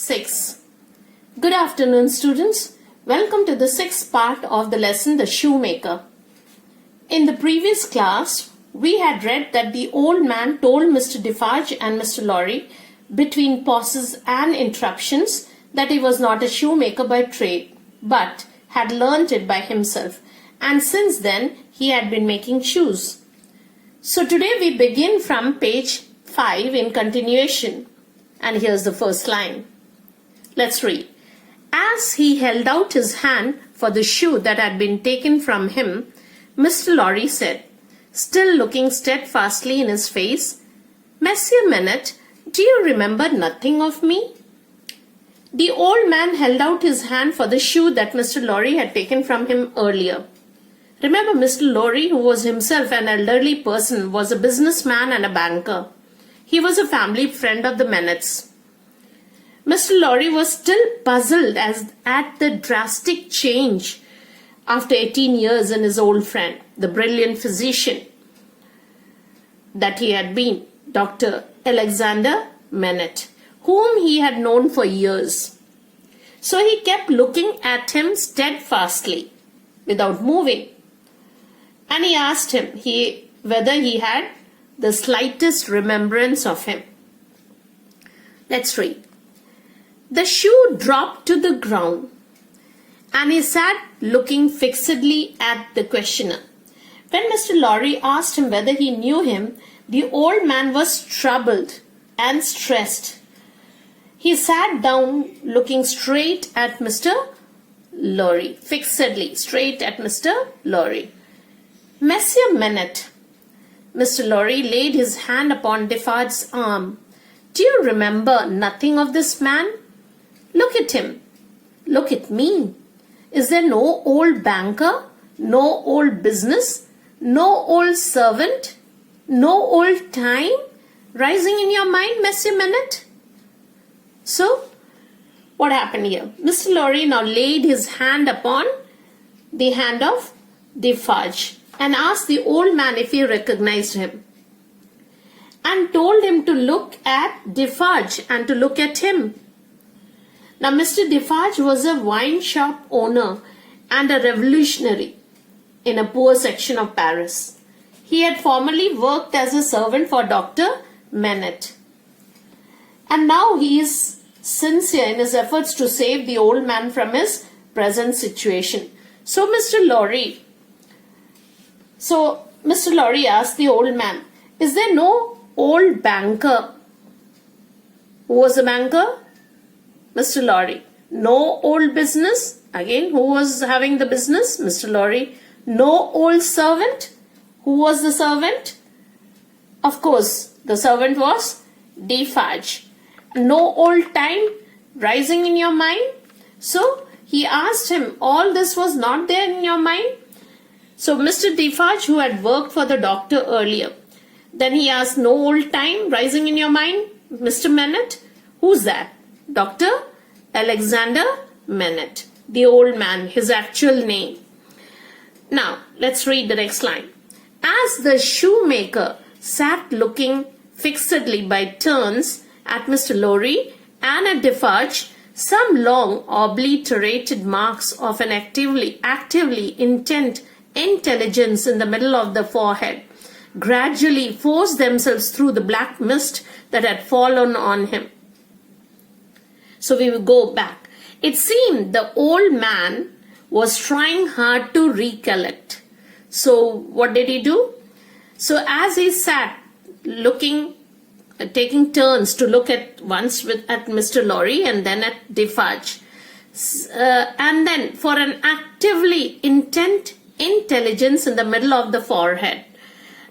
6. Good afternoon, students. Welcome to the sixth part of the lesson, The Shoemaker. In the previous class, we had read that the old man told Mr. Defarge and Mr. Lorry, between pauses and interruptions, that he was not a shoemaker by trade, but had learnt it by himself, and since then he had been making shoes. So today we begin from page 5 in continuation, and here's the first line. Let's read. As he held out his hand for the shoe that had been taken from him, Mr. Lorry said, still looking steadfastly in his face, Monsieur Minute, do you remember nothing of me? The old man held out his hand for the shoe that Mr. Lorry had taken from him earlier. Remember, Mr. Lorry, who was himself an elderly person, was a businessman and a banker. He was a family friend of the Minutes. Mr. Lorry was still puzzled at the drastic change after 18 years in his old friend, the brilliant physician that he had been, Dr. Alexander Minute, whom he had known for years. So he kept looking at him steadfastly, without moving. And he asked him whether he had the slightest remembrance of him. Let's read. The shoe dropped to the ground, and he sat looking fixedly at the questioner. When Mr. Lorry asked him whether he knew him, the old man was troubled and stressed. He sat down looking straight at Mr. Lorry, fixedly, straight at Mr. Lorry. Monsieur Minute. Mr. Lorry laid his hand upon Defarge's arm. Do you remember nothing of this man? Look at him. Look at me. Is there no old banker, no old business, no old servant, no old time rising in your mind, Monsieur Minute? So, what happened here? Mr. Lorry now laid his hand upon the hand of Defarge and asked the old man if he recognized him, and told him to look at Defarge and to look at him. Now, Mr. Defarge was a wine shop owner and a revolutionary in a poor section of Paris. He had formerly worked as a servant for Dr. Minute, and now he is sincere in his efforts to save the old man from his present situation. So Mr. Lorry asked the old man, is there no old banker? Who was the banker? Mr. Lorry. No old business? Again, who was having the business? Mr. Lorry. No old servant? Who was the servant? Of course, the servant was Defarge. No old time rising in your mind? So he asked him, all this was not there in your mind? So Mr. Defarge, who had worked for the doctor earlier, then he asked, no old time rising in your mind, Mr. Minute? Who's that? Dr. Alexander Minute, the old man, his actual name. Now, let's read the next line. As the shoemaker sat looking fixedly by turns at Mr. Lorry and at Defarge, some long obliterated marks of an actively intent intelligence in the middle of the forehead gradually forced themselves through the black mist that had fallen on him. So we will go back. It seemed the old man was trying hard to recollect. So what did he do? So as he sat looking, taking turns to look at once at Mr. Lorry and then at Defarge, and then for an actively intent intelligence in the middle of the forehead.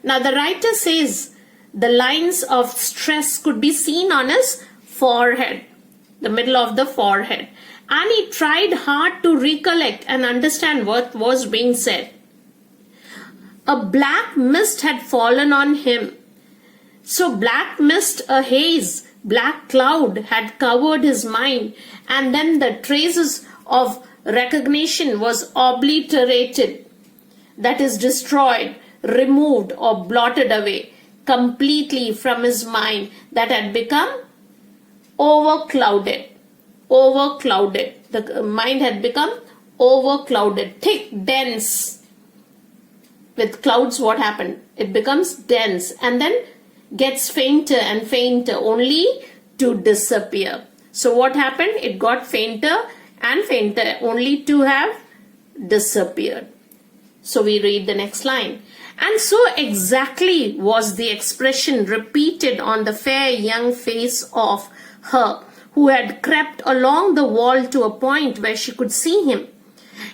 Now the writer says the lines of stress could be seen on his forehead, the middle of the forehead, and he tried hard to recollect and understand what was being said. A black mist had fallen on him. So black mist, a haze, black cloud had covered his mind, and then the traces of recognition was obliterated, that is destroyed, removed or blotted away completely from his mind that had become overclouded. overclouded. The mind had become overclouded, thick, dense. With clouds, what happened? It becomes dense and then gets fainter and fainter, only to disappear. So what happened? It got fainter and fainter, only to have disappeared. So we read the next line. And so exactly was the expression repeated on the fair young face of her who had crept along the wall to a point where she could see him,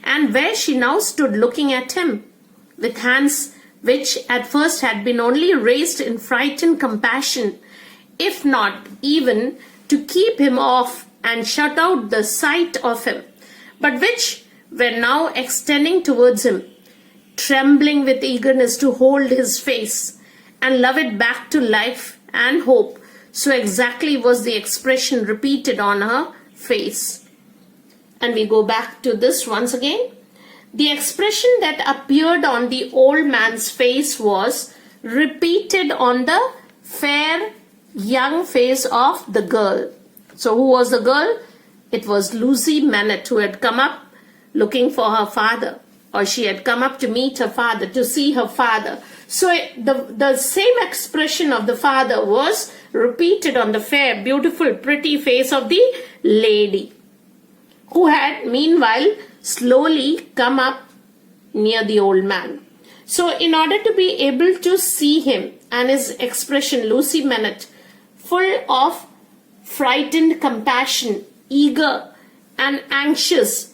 and where she now stood looking at him, with hands which at first had been only raised in frightened compassion, if not even to keep him off and shut out the sight of him, but which were now extending towards him, trembling with eagerness to hold his face and love it back to life and hope. So exactly was the expression repeated on her face. And we go back to this once again. The expression that appeared on the old man's face was repeated on the fair young face of the girl. So who was the girl? It was Lucy Manette, who had come up looking for her father, or she had come up to meet her father, to see her father. So the same expression of the father was repeated on the fair, beautiful, pretty face of the lady, who had meanwhile slowly come up near the old man. So in order to be able to see him and his expression, Lucy Manette, full of frightened compassion, eager and anxiously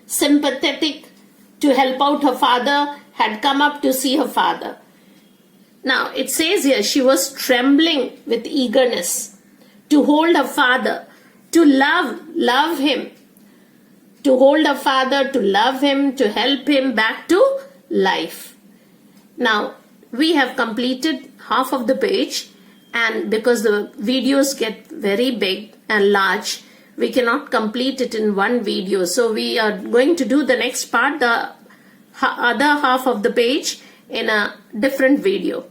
sympathetic to help out her father, had come up to see her father. Now it says here she was trembling with eagerness to hold her father, to love him, to hold her father, to love him, to help him back to life. Now we have completed half of the page, and because the videos get very big and large, we cannot complete it in one video. So we are going to do the next part, the other half of the page, in a different video.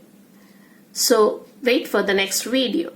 So wait for the next video.